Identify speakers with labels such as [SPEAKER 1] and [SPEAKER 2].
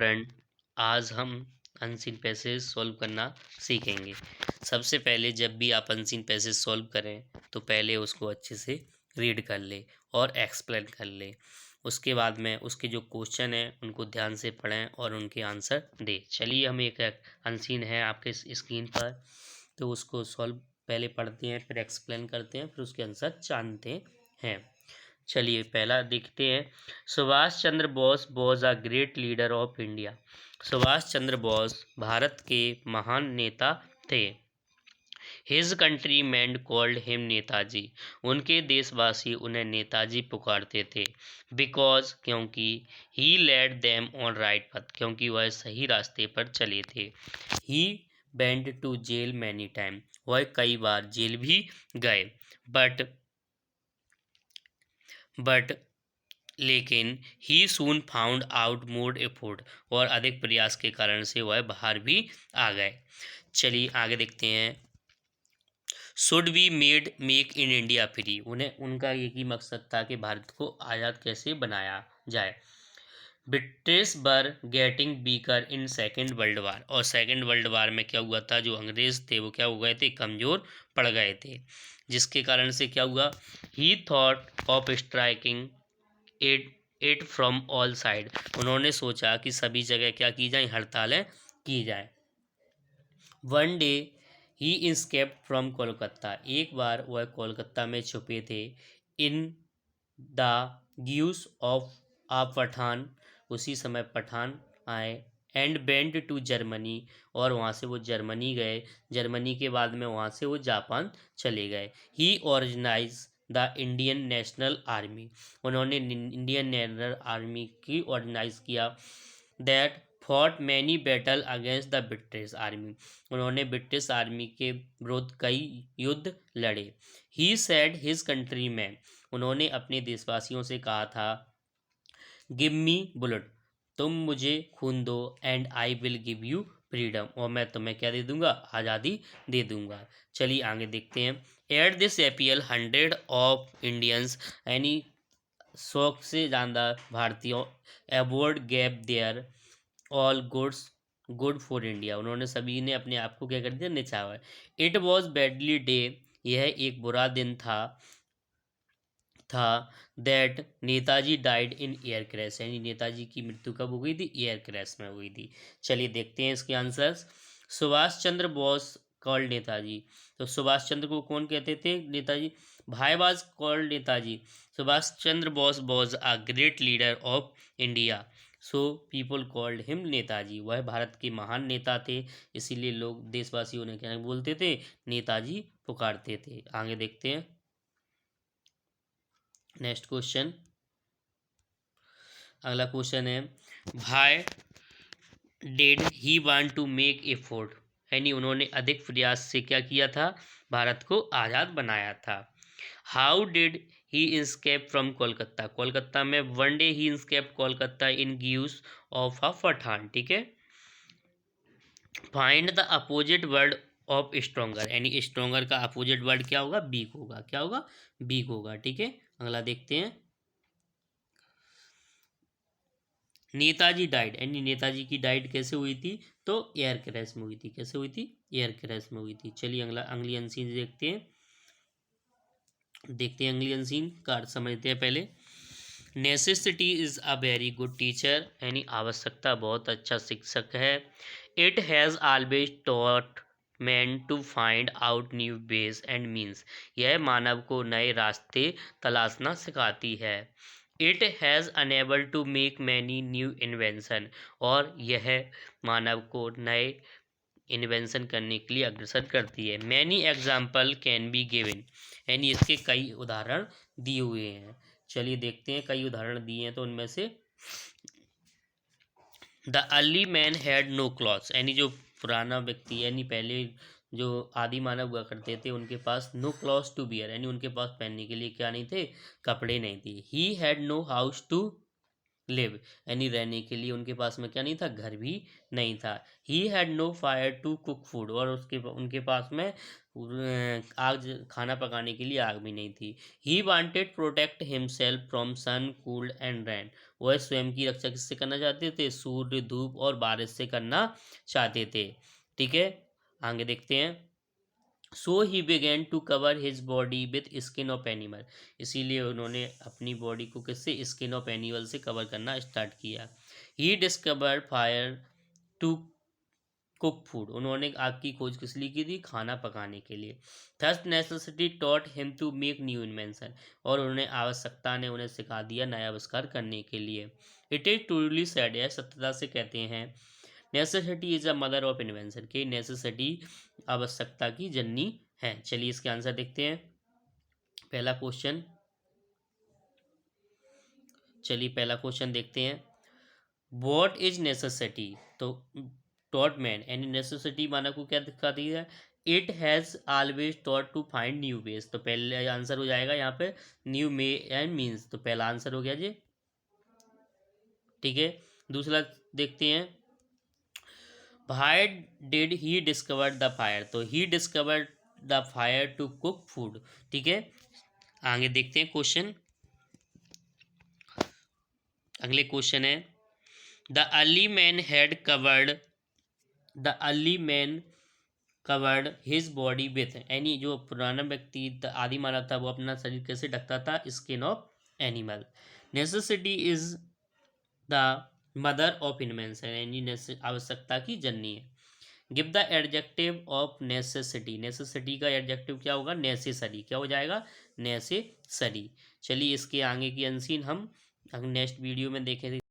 [SPEAKER 1] Friend, आज हम unseen passage solve करना सीखेंगे। सबसे पहले जब भी आप अनसीन पैसेज सॉल्व करें तो पहले उसको अच्छे से रीड कर ले और एक्सप्लेन कर ले। उसके बाद में उसके जो क्वेश्चन हैं उनको ध्यान से पढ़ें और उनके आंसर दें। चलिए हम एक अनसीन है आपके स्क्रीन पर, तो उसको सॉल्व पहले पढ़ते हैं, फिर एक्सप्लेन करते हैं, फिर उसके आंसर जानते हैं। चलिए पहला देखते हैं। Subhash Chandra Bose was a great leader of India. Subhash Chandra Bose Bharat के महान नेता थे। His country man called him Netaji. उनके देशवासी उन्हें नेताजी पुकारते थे। बिकॉज क्योंकि he led them on right path, क्योंकि वह सही रास्ते पर चले थे। He went to jail many time, वह कई बार जेल भी गए। बट लेकिन he soon found out more effort, और अधिक प्रयास के कारण से वह बाहर भी आ गए। चलिए आगे देखते हैं। Should be made make in India free, उन्हें उनका एक ही मकसद था कि भारत को आज़ाद कैसे बनाया जाए। British were getting weaker in second world war, और सेकेंड वर्ल्ड वार में क्या हुआ था, जो अंग्रेज थे वो क्या हो गए थे, कमज़ोर पड़ गए थे, जिसके कारण से क्या हुआ, ही thought of striking it from all side, उन्होंने सोचा कि सभी जगह क्या की जाए, हड़तालें की जाए। One day he escaped from Kolkata, एक बार वह कोलकाता में छुपे थे। इन द ग्यूस ऑफ आ पठान, उसी समय पठान आए। एंड बेंड टू जर्मनी, और वहाँ से वो जर्मनी गए। जर्मनी के बाद में वहाँ से वो जापान चले गए। He organise the Indian National Army, उन्होंने इंडियन नेशनल आर्मी की ऑर्गेनाइज किया। That fought many battle against the British Army, उन्होंने ब्रिटिश आर्मी के विरुद्ध कई युद्ध लड़े। He said his country man, उन्होंने अपने देशवासियों से कहा था, गिव मी बुलेट, तुम मुझे खून दो, and I will give you freedom, और मैं तुम्हें क्या दे दूंगा, आज़ादी दे दूंगा। चलिए आगे देखते हैं। At this APL hundred of Indians, यानी 100 से ज़्यादा भारतीयों award gap there all goods good for India, उन्होंने सभी ने अपने आप को क्या कर दिया, निछावर। इट वॉज बैडली डे, यह एक बुरा दिन था that Netaji died in air crash, यानी नेताजी की मृत्यु कब हो गई थी, एयर क्रैश में हुई थी। चलिए देखते हैं इसके आंसर्स। सुभाष चंद्र बोस कॉल्ड नेताजी, तो सुभाष चंद्र को कौन कहते थे, नेताजी। भाई was called Netaji, Subhash Chandra Bose was a great leader of India, so people called him Netaji, वह भारत के महान नेता थे, इसीलिए लोग देशवासी उन्हें क्या बोलते थे, नेताजी पुकारते थे। आगे देखते हैं नेक्स्ट क्वेश्चन। अगला क्वेश्चन है, भाई did he want to make a fort, यानी उन्होंने अधिक प्रयास से क्या किया था, भारत को आज़ाद बनाया था। How did he escape from Kolkata, Kolkata में one day he escape Kolkata in guise of a Pathan, ठीक है। Find the opposite word of stronger, यानी स्ट्रोंगर का अपोजिट वर्ड क्या होगा, वीक होगा, क्या होगा, वीक होगा, ठीक है। अगला देखते हैं। नेताजी डाइड, यानी नेताजी की डाइड कैसे हुई थी, तो एयर क्रैश में हुई थी, कैसे हुई थी, एयर क्रैश में हुई थी। चलिए अगली अनसीन देखते हैं। अगली अनसीन का अर्थ समझते हैं पहले। Necessity is a very good teacher, यानी आवश्यकता बहुत अच्छा शिक्षक है। It has always taught man to find out new ways and means, यह मानव को नए रास्ते तलाशना सिखाती है। It has enable to make many new invention, और यह मानव को नए इन्वेंशन करने के लिए अग्रसर करती है। Many example can be given, यानी इसके कई उदाहरण दिए हुए हैं। चलिए देखते हैं, कई उदाहरण दिए हैं तो उनमें से। The early man had no clothes, यानी जो पुराना व्यक्ति, यानी पहले जो आदि मानव हुआ करते थे, उनके पास नो क्लॉथ्स टू बियर, यानी उनके पास पहनने के लिए क्या नहीं थे, कपड़े नहीं थे। He had no house to live, यानी रहने के लिए उनके पास में क्या नहीं था, घर भी नहीं था। He had no fire to cook food, और उनके पास में आग खाना पकाने के लिए आग भी नहीं थी। He wanted protect himself from sun cold and rain, वह स्वयं की रक्षा किससे करना चाहते थे, सूर्य, धूप और बारिश से करना चाहते थे। ठीक है, आगे देखते हैं। So he began to cover his body with skin of animal, इसीलिए उन्होंने अपनी बॉडी को किससे, स्किन ऑफ एनिमल से कवर करना स्टार्ट किया। He discover fire to cook food, उन्होंने आग की खोज किस लिए की थी, खाना पकाने के लिए। Thirst necessity taught him to make new invention, और उन्हें आवश्यकता ने उन्हें सिखा दिया नया आविष्कार करने के लिए। इट इज ट्रूली सैड, है सत्यता से कहते हैं, necessity is a mother of invention, के नेसेसिटी आवश्यकता की जननी है। चलिए इसके आंसर देखते हैं। पहला क्वेश्चन, चलिए पहला क्वेश्चन देखते हैं। वॉट इज नेसेसिटी, तो टॉट मैन, यानी नेसेसिटी माना को क्या दिखाती है, it has always taught to find new ways, तो पहले आंसर हो जाएगा यहाँ पे न्यू मे एंड मीन्स, तो पहला आंसर हो गया जी। ठीक है, दूसरा देखते हैं। Why did he discover the fire, तो he discover the fire to cook food. ठीक है, आगे देखते हैं क्वेश्चन। अगले क्वेश्चन है, the early man had covered, the early man covered his body with, यानी जो पुराना व्यक्ति आदि मानव था वो अपना शरीर कैसे ढकता था, skin of animal. Necessity is the mother of invention, यानी आवश्यकता की जननी है। Give the adjective of necessity, necessity का एडजेक्टिव क्या होगा, नेसेसरी, क्या हो जाएगा, नेसेसरी। चलिए इसके आगे की अनसीन हम नेक्स्ट वीडियो में देखेंगे।